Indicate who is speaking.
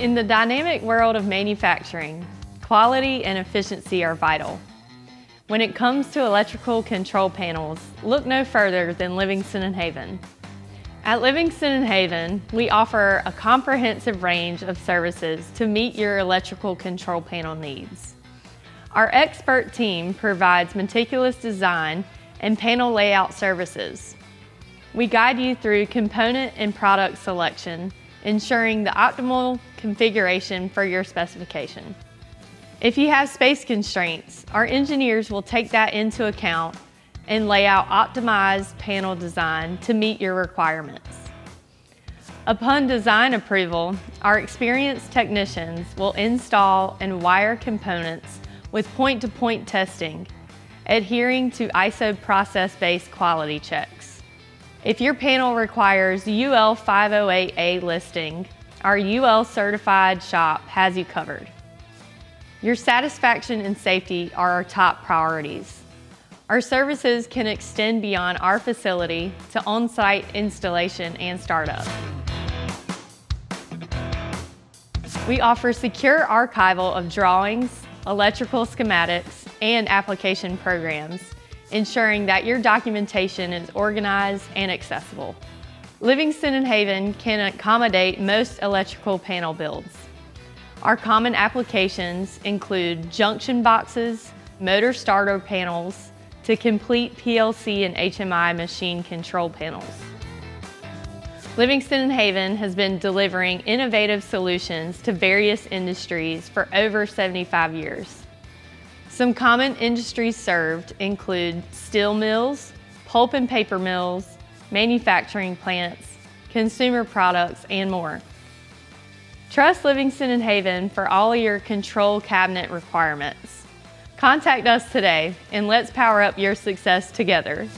Speaker 1: In the dynamic world of manufacturing, quality and efficiency are vital. When it comes to electrical control panels, look no further than Livingston Haven. At Livingston Haven, we offer a comprehensive range of services to meet your electrical control panel needs. Our expert team provides meticulous design and panel layout services. We guide you through component and product selection, ensuring the optimal configuration for your specification. If you have space constraints, our engineers will take that into account and lay out optimized panel design to meet your requirements. Upon design approval, our experienced technicians will install and wire components with point-to-point testing, adhering to ISO process-based quality checks. If your panel requires UL508A listing, our UL certified shop has you covered. Your satisfaction and safety are our top priorities. Our services can extend beyond our facility to on-site installation and startup. We offer secure archival of drawings, electrical schematics, and application programs, ensuring that your documentation is organized and accessible. Livingston Haven can accommodate most electrical panel builds. Our common applications include junction boxes, motor starter panels, to complete PLC and HMI machine control panels. Livingston Haven has been delivering innovative solutions to various industries for over 75 years. Some common industries served include steel mills, pulp and paper mills, manufacturing plants, consumer products, and more. Trust Livingston Haven for all your control cabinet requirements. Contact us today and let's power up your success together.